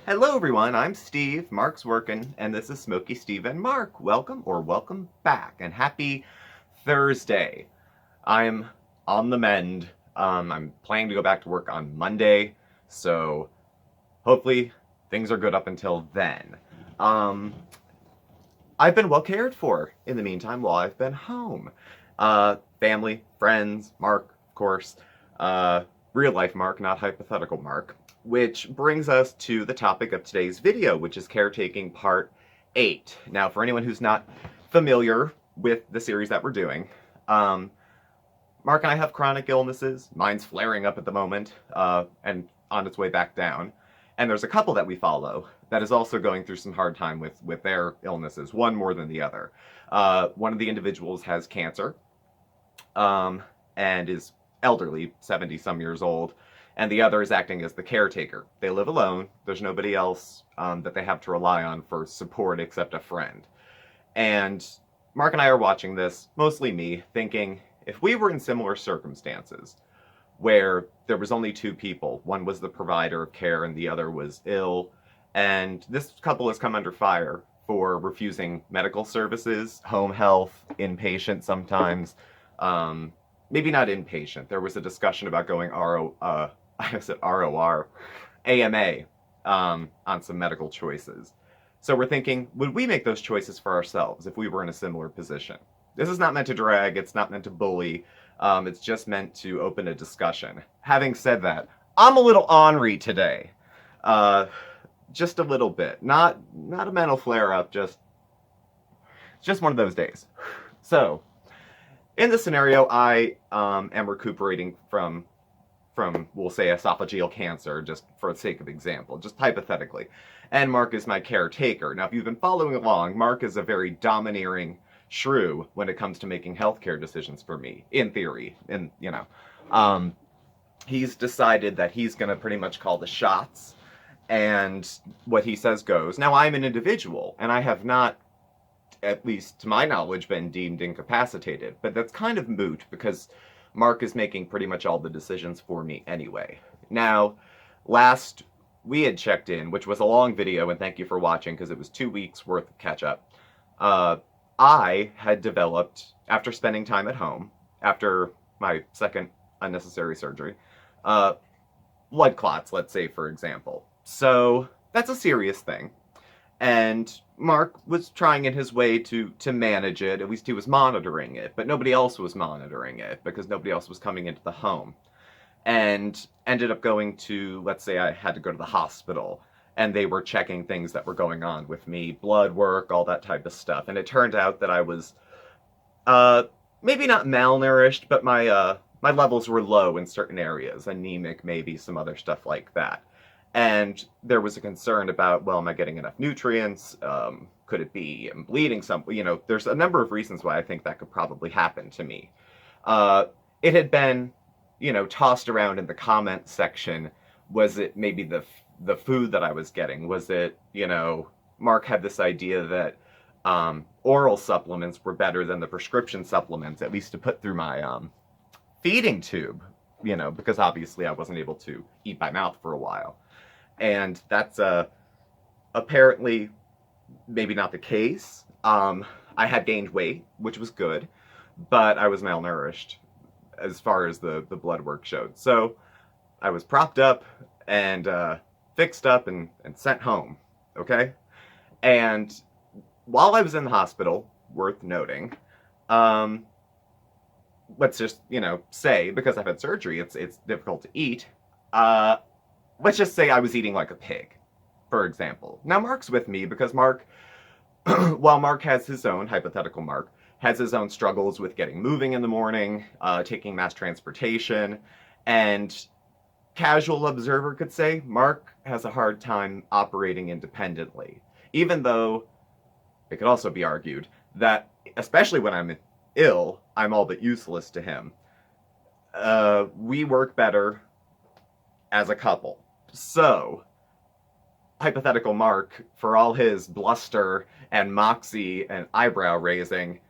Hello everyone, I'm Steve, Mark's working, and this is Smokey Steve and Mark. Welcome back, and happy Thursday. I'm on the mend. I'm planning to go back to work on Monday, so hopefully things are good up until then. I've been well cared for in the meantime while I've been home. Family, friends, Mark, of course. Real life Mark, not hypothetical Mark. Which brings us to the topic of today's video, which is Caretaking Part 8. Now, for anyone who's not familiar with the series that we're doing, Mark and I have chronic illnesses. Mine's flaring up at the moment, and on its way back down. And there's a couple that we follow that is also going through some hard time with their illnesses, one more than the other. One of the individuals has cancer, and is elderly, 70-some years old, and the other is acting as the caretaker. They live alone. There's nobody else that they have to rely on for support except a friend. And Mark and I are watching this, mostly me, thinking, if we were in similar circumstances, where there was only two people, one was the provider of care and the other was ill, and this couple has come under fire for refusing medical services, home health, inpatient sometimes, maybe not inpatient. There was a discussion about going I said ROR, AMA, on some medical choices. So we're thinking, would we make those choices for ourselves if we were in a similar position? This is not meant to drag, it's not meant to bully, it's just meant to open a discussion. Having said that, I'm a little ornery today. Just a little bit. Not a mental flare-up, just one of those days. So, in this scenario, I am recuperating from, we'll say, esophageal cancer, just for the sake of example, just hypothetically. And Mark is my caretaker. Now, if you've been following along, Mark is a very domineering shrew when it comes to making healthcare decisions for me, in theory. And, he's decided that he's going to pretty much call the shots, and what he says goes. Now, I'm an individual, and I have not, at least to my knowledge, been deemed incapacitated, but that's kind of moot because Mark is making pretty much all the decisions for me anyway. Now, last we had checked in, which was a long video, and thank you for watching because it was 2 weeks worth of catch up. I had developed, after spending time at home, after my second unnecessary surgery, blood clots, let's say, for example. So that's a serious thing. And Mark was trying in his way to manage it. At least he was monitoring it, but nobody else was monitoring it because nobody else was coming into the home. And ended up going to, let's say I had to go to the hospital, and they were checking things that were going on with me, blood work, all that type of stuff. And it turned out that I was, maybe not malnourished, but my levels were low in certain areas, anemic, maybe some other stuff like that. And there was a concern about, well, am I getting enough nutrients? Could it be I'm bleeding some? There's a number of reasons why I think that could probably happen to me. It had been, tossed around in the comment section. Was it maybe the food that I was getting? Was it, Mark had this idea that oral supplements were better than the prescription supplements, at least to put through my feeding tube, because obviously I wasn't able to eat by mouth for a while. And that's apparently maybe not the case. I had gained weight, which was good, but I was malnourished as far as the blood work showed. So I was propped up and fixed up and sent home, okay? And while I was in the hospital, worth noting, let's just, say, because I've had surgery, it's difficult to eat, let's just say I was eating like a pig, for example. Now, Mark's with me because Mark, while Mark has his own, hypothetical Mark, has his own struggles with getting moving in the morning, taking mass transportation, and casual observer could say Mark has a hard time operating independently. Even though it could also be argued that, especially when I'm ill, I'm all but useless to him. We work better as a couple. So, hypothetical Mark, for all his bluster and moxie and eyebrow raising,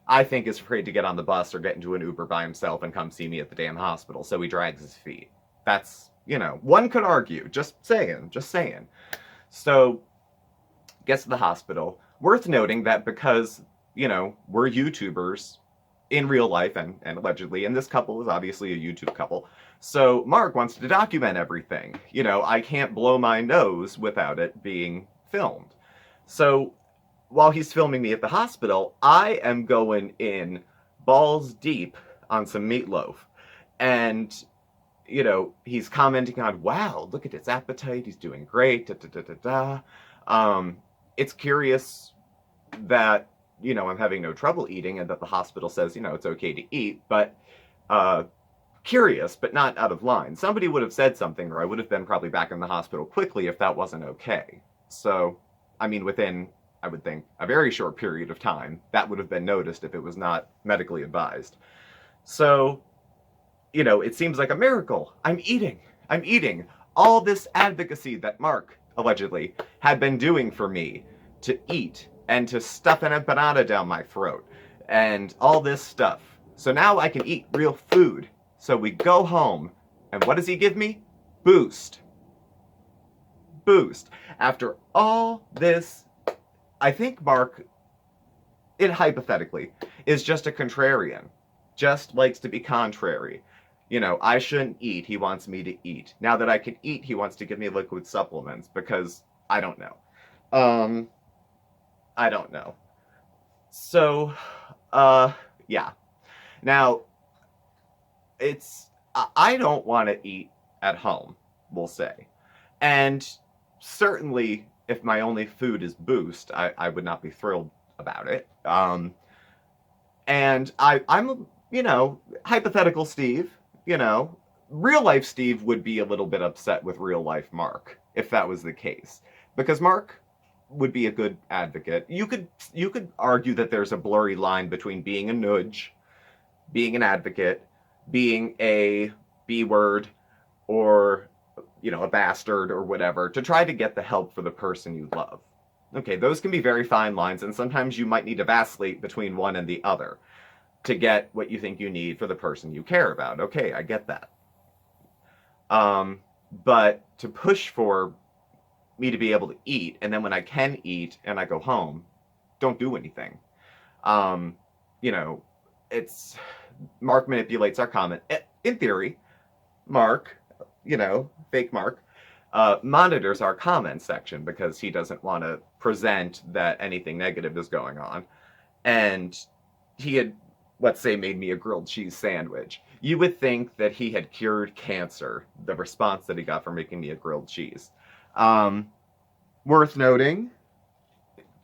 I think is afraid to get on the bus or get into an Uber by himself and come see me at the damn hospital, so he drags his feet. That's One could argue. Just saying. So, gets to the hospital. Worth noting that because, we're YouTubers in real life and allegedly, and this couple is obviously a YouTube couple. So Mark wants to document everything. I can't blow my nose without it being filmed. So while he's filming me at the hospital, I am going in balls deep on some meatloaf. And, he's commenting on, wow, look at his appetite. He's doing great. Da, da, da, da, da. It's curious that, I'm having no trouble eating and that the hospital says, it's okay to eat. But curious, but not out of line. Somebody would have said something, or I would have been probably back in the hospital quickly if that wasn't okay. So, within, I would think, a very short period of time, that would have been noticed if it was not medically advised. So, it seems like a miracle. I'm eating. All this advocacy that Mark, allegedly, had been doing for me to eat and to stuff an empanada down my throat and all this stuff. So now I can eat real food. So we go home, and what does he give me? Boost. After all this, I think Mark, hypothetically, is just a contrarian. Just likes to be contrary. I shouldn't eat. He wants me to eat. Now that I can eat, he wants to give me liquid supplements because I don't know. I don't know. So, yeah. Now, I don't want to eat at home, we'll say. And certainly, if my only food is Boost, I would not be thrilled about it. And I'm, hypothetical Steve, real life Steve would be a little bit upset with real life Mark, if that was the case. Because Mark would be a good advocate. You could argue that there's a blurry line between being a nudge, being an advocate, being a B-word, or, a bastard or whatever, to try to get the help for the person you love. Okay, those can be very fine lines, and sometimes you might need to vacillate between one and the other to get what you think you need for the person you care about. Okay, I get that. But to push for me to be able to eat, and then when I can eat and I go home, don't do anything. It's Mark manipulates our comment. In theory, Mark, fake Mark, monitors our comment section because he doesn't want to present that anything negative is going on. And he had, let's say, made me a grilled cheese sandwich. You would think that he had cured cancer, the response that he got for making me a grilled cheese. Worth noting,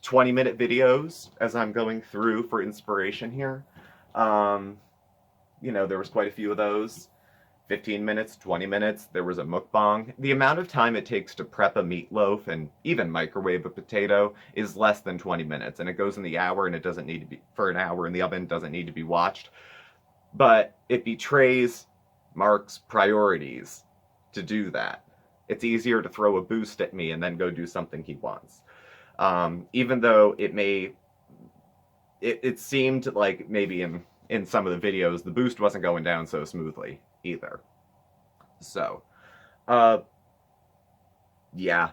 20-minute videos as I'm going through for inspiration here. There was quite a few of those. 15 minutes, 20 minutes, there was a mukbang. The amount of time it takes to prep a meatloaf and even microwave a potato is less than 20 minutes, and it goes in the hour, and it doesn't need to be, for an hour in the oven, doesn't need to be watched. But it betrays Mark's priorities to do that. It's easier to throw a Boost at me and then go do something he wants. Even though it seemed like maybe in some of the videos, the Boost wasn't going down so smoothly either. So, yeah,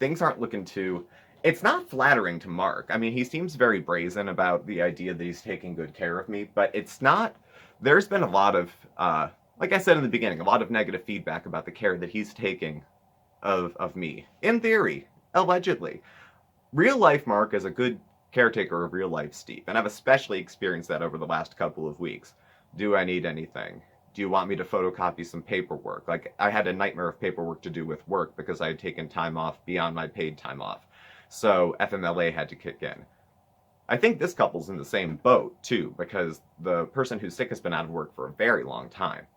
things aren't looking too... It's not flattering to Mark. He seems very brazen about the idea that he's taking good care of me, but it's not... There's been a lot of, like I said in the beginning, a lot of negative feedback about the care that he's taking of me. In theory, allegedly. Real life Mark is a good caretaker of real life Steve, and I've especially experienced that over the last couple of weeks. Do I need anything? Do you want me to photocopy some paperwork? Like, I had a nightmare of paperwork to do with work because I had taken time off beyond my paid time off. So FMLA had to kick in. I think this couple's in the same boat, too, because the person who's sick has been out of work for a very long time.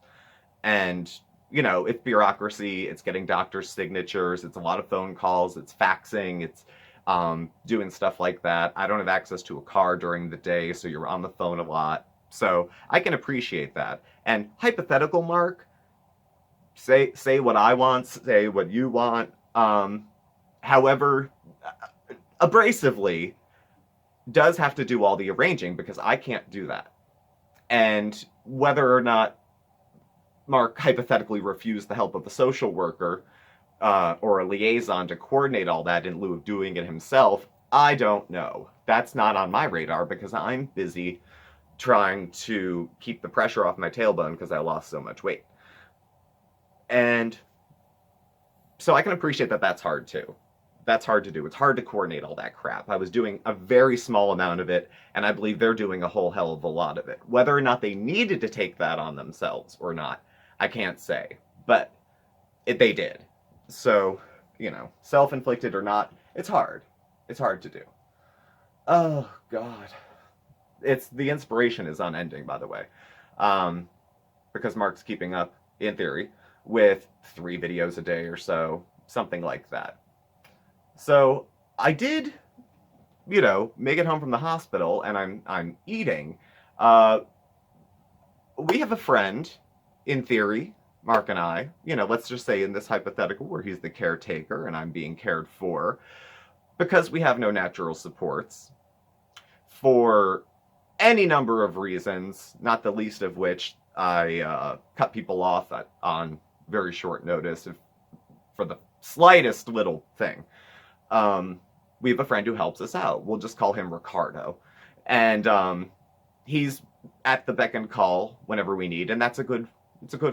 And, it's bureaucracy, it's getting doctors' signatures, it's a lot of phone calls, it's faxing, it's doing stuff like that. I don't have access to a car during the day, so you're on the phone a lot. So I can appreciate that. And hypothetical Mark, say what I want, say what you want. However, abrasively, does have to do all the arranging because I can't do that. And whether or not Mark hypothetically refused the help of a social worker or a liaison to coordinate all that in lieu of doing it himself, I don't know. That's not on my radar because I'm busy trying to keep the pressure off my tailbone because I lost so much weight. And so I can appreciate that that's hard too. That's hard to do. It's hard to coordinate all that crap. I was doing a very small amount of it, and I believe they're doing a whole hell of a lot of it. Whether or not they needed to take that on themselves or not, I can't say. But they did. So, you know, self-inflicted or not, it's hard. It's hard to do. Oh, God. The inspiration is unending, by the way. Because Mark's keeping up, in theory, with 3 videos a day or so, something like that. So I did, you know, make it home from the hospital, and I'm eating. We have a friend, in theory, Mark and I, you know, let's just say in this hypothetical where he's the caretaker and I'm being cared for, because we have no natural supports, for any number of reasons, not the least of which I cut people off on very short notice for the slightest little thing. We have a friend who helps us out. We'll just call him Ricardo. And he's at the beck and call whenever we need, and it's a good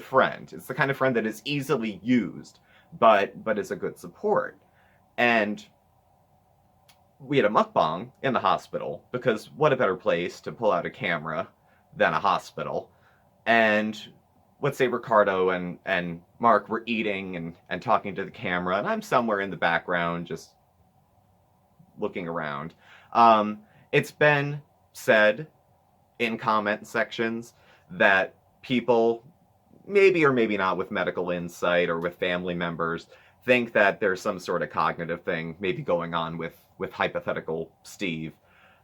friend. It's the kind of friend that is easily used, but is a good support. And we had a mukbang in the hospital, because what a better place to pull out a camera than a hospital. And let's say Ricardo and Mark were eating and talking to the camera, and I'm somewhere in the background just looking around. It's been said in comment sections that people, maybe or maybe not with medical insight or with family members, think that there's some sort of cognitive thing maybe going on with hypothetical Steve.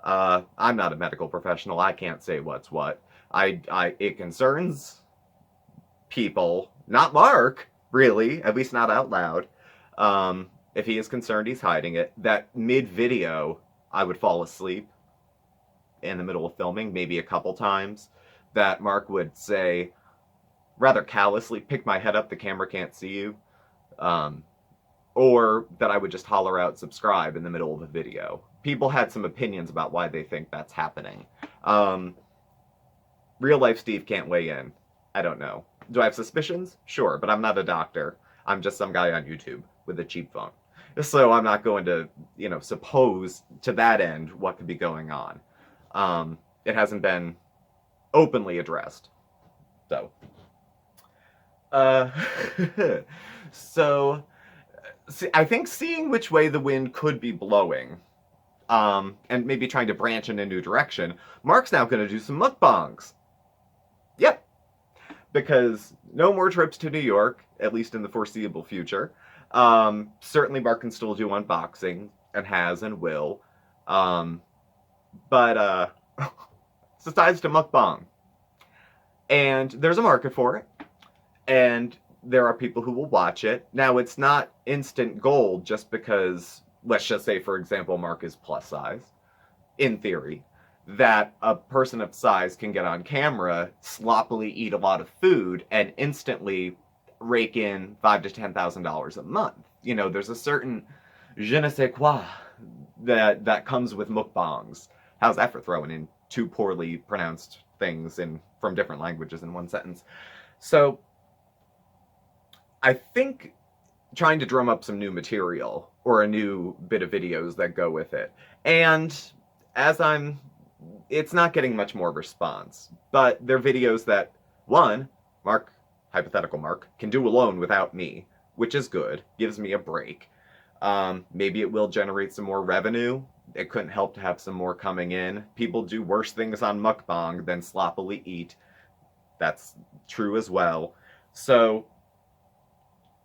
I'm not a medical professional. I can't say what's what. It concerns people, not Mark, really, at least not out loud. If he is concerned, he's hiding it. That mid-video, I would fall asleep in the middle of filming, maybe a couple times, that Mark would say, rather callously, pick my head up, the camera can't see you. Or that I would just holler out subscribe in the middle of a video. People had some opinions about why they think that's happening. Real life Steve can't weigh in. I don't know. Do I have suspicions? Sure, but I'm not a doctor. I'm just some guy on YouTube with a cheap phone. So I'm not going to, you know, suppose to that end what could be going on. It hasn't been openly addressed, though. So, I think seeing which way the wind could be blowing, and maybe trying to branch in a new direction, Mark's now going to do some mukbangs. Yep. Because no more trips to New York, at least in the foreseeable future. Certainly Mark can still do unboxing, and has and will. But decides to mukbang. And there's a market for it. And there are people who will watch it. Now, it's not instant gold just because, let's just say, for example, Mark is plus size, in theory, that a person of size can get on camera, sloppily eat a lot of food, and instantly rake in $5,000 to $10,000 a month. You know, there's a certain je ne sais quoi that comes with mukbangs. How's that for throwing in 2 poorly pronounced things from different languages in one sentence? So I think trying to drum up some new material or a new bit of videos that go with it. And it's not getting much more response, but they're videos that, one, Mark, hypothetical Mark, can do alone without me, which is good, gives me a break. Maybe it will generate some more revenue. It couldn't help to have some more coming in. People do worse things on mukbang than sloppily eat. That's true as well. So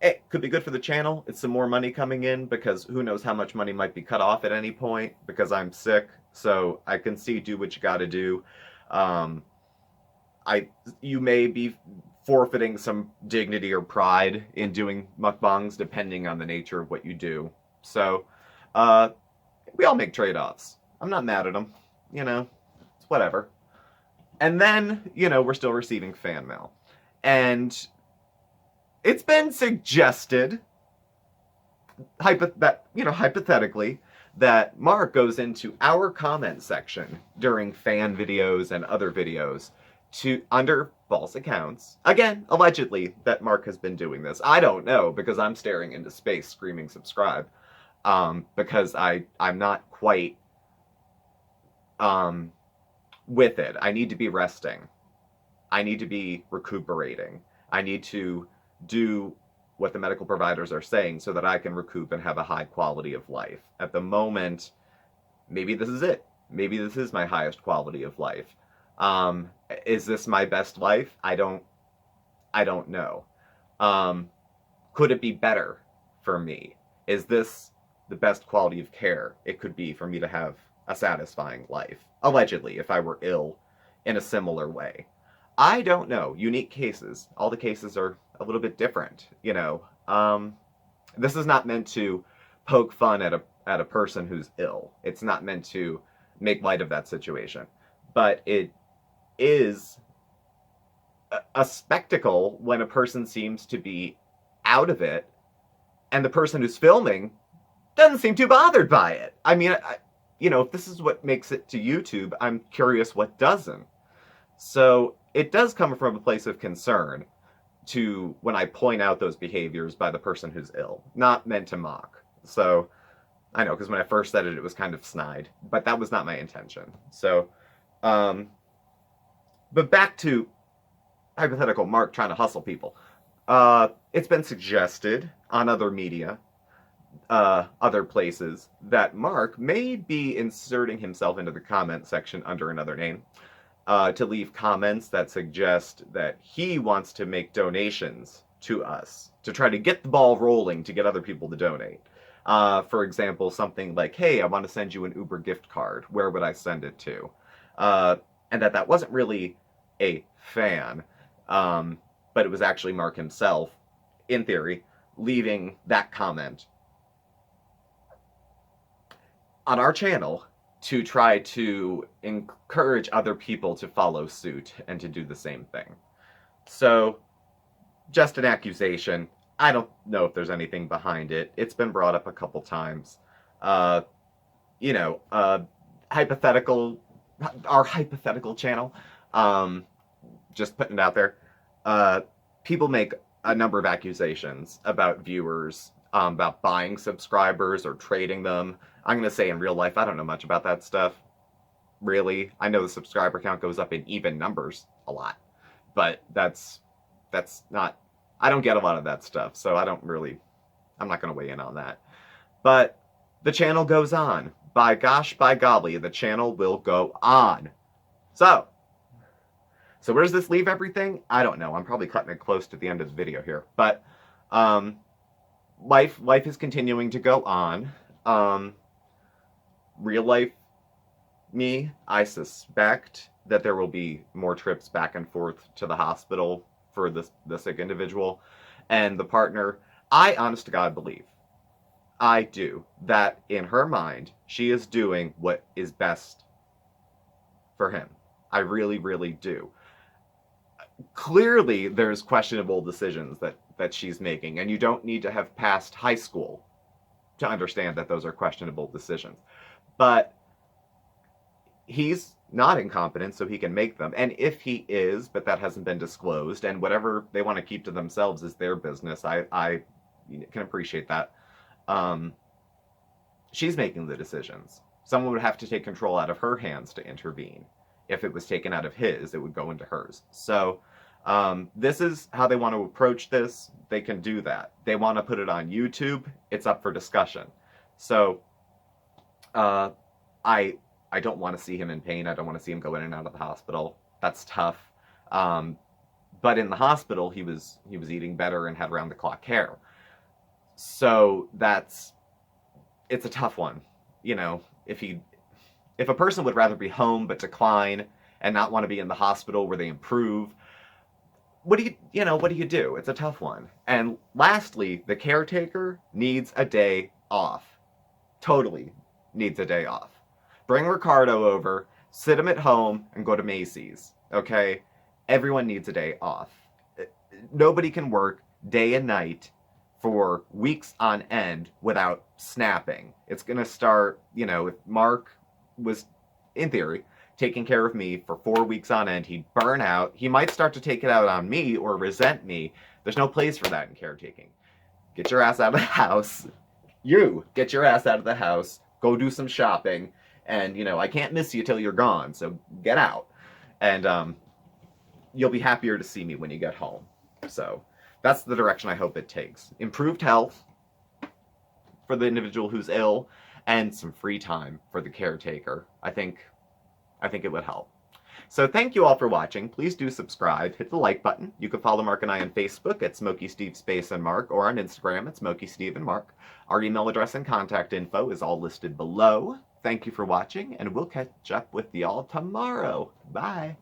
it could be good for the channel. It's some more money coming in, because who knows how much money might be cut off at any point, because I'm sick. So I can see, do what you gotta do. You may be forfeiting some dignity or pride in doing mukbangs, depending on the nature of what you do. So, we all make trade-offs. I'm not mad at them. You know, it's whatever. And then, you know, we're still receiving fan mail. And it's been suggested, hypothetically, that Mark goes into our comment section during fan videos and other videos to under false accounts. Again, allegedly, that Mark has been doing this. I don't know, because I'm staring into space screaming subscribe. Because I'm not quite with it. I need to be resting. I need to be recuperating. I need to do what the medical providers are saying so that I can recoup and have a high quality of life. At the moment, maybe this is it. Maybe this is my highest quality of life. Is this my best life? I don't know. Could it be better for me? Is this the best quality of care it could be for me to have a satisfying life? Allegedly, if I were ill in a similar way. I don't know. Unique cases. All the cases are a little bit different, you know. This is not meant to poke fun at a person who's ill. It's not meant to make light of that situation. But it is a spectacle when a person seems to be out of it and the person who's filming doesn't seem too bothered by it. I mean, if this is what makes it to YouTube, I'm curious what doesn't. So it does come from a place of concern to when I point out those behaviors by the person who's ill, not meant to mock. So I know, because when I first said it, it was kind of snide, but that was not my intention. So, but back to hypothetical Mark trying to hustle people. It's been suggested on other media, other places, that Mark may be inserting himself into the comment section under another name, to leave comments that suggest that he wants to make donations to us, to try to get the ball rolling to get other people to donate. For example, something like, hey, I want to send you an Uber gift card. Where would I send it to? And that wasn't really a fan, but it was actually Mark himself, in theory, leaving that comment on our channel to try to encourage other people to follow suit and to do the same thing. So, just an accusation. I don't know if there's anything behind it. It's been brought up a couple times. Hypothetical, our hypothetical channel, just putting it out there. People make a number of accusations about viewers, about buying subscribers or trading them. I'm going to say in real life, I don't know much about that stuff. Really. I know the subscriber count goes up in even numbers a lot. But that's not... I don't get a lot of that stuff, so I'm not going to weigh in on that. But the channel goes on. By gosh, by golly, the channel will go on. So where does this leave everything? I don't know. I'm probably cutting it close to the end of the video here. But life is continuing to go on. Real life me, I suspect that there will be more trips back and forth to the hospital for the sick individual. And the partner, I honest to God believe, I do, that in her mind, she is doing what is best for him. I really, really do. Clearly, there's questionable decisions that she's making, and you don't need to have passed high school to understand that those are questionable decisions. But he's not incompetent, so he can make them. And if he is, but that hasn't been disclosed, and whatever they want to keep to themselves is their business, I can appreciate that. She's making the decisions. Someone would have to take control out of her hands to intervene. If it was taken out of his, it would go into hers. So this is how they want to approach this. They can do that. They want to put it on YouTube. It's up for discussion. So I don't want to see him in pain. I don't want to see him go in and out of the hospital. That's tough. But in the hospital, he was eating better and had round-the-clock care. So it's a tough one. If a person would rather be home but decline and not want to be in the hospital where they improve, what do you do? It's a tough one. And lastly, the caretaker needs a day off. Totally needs a day off. Bring Ricardo over, sit him at home, and go to Macy's, okay? Everyone needs a day off. Nobody can work. day and night for weeks on end without snapping. It's going to start, you know, if Mark was, in theory, taking care of me for 4 weeks on end, he'd burn out. He might start to take it out on me or resent me. There's no place for that in caretaking. Get your ass out of the house. You get your ass out of the house. Go do some shopping. And, you know, I can't miss you till you're gone, so get out. And you'll be happier to see me when you get home. So that's the direction I hope it takes. Improved health for the individual who's ill, and some free time for the caretaker. I think it would help. So thank you all for watching. Please do subscribe. Hit the like button. You can follow Mark and I on Facebook at SmokeySteveAndMarc or on Instagram at SmokeySteveAndMarc. Our email address and contact info is all listed below. Thank you for watching, and we'll catch up with y'all tomorrow. Bye.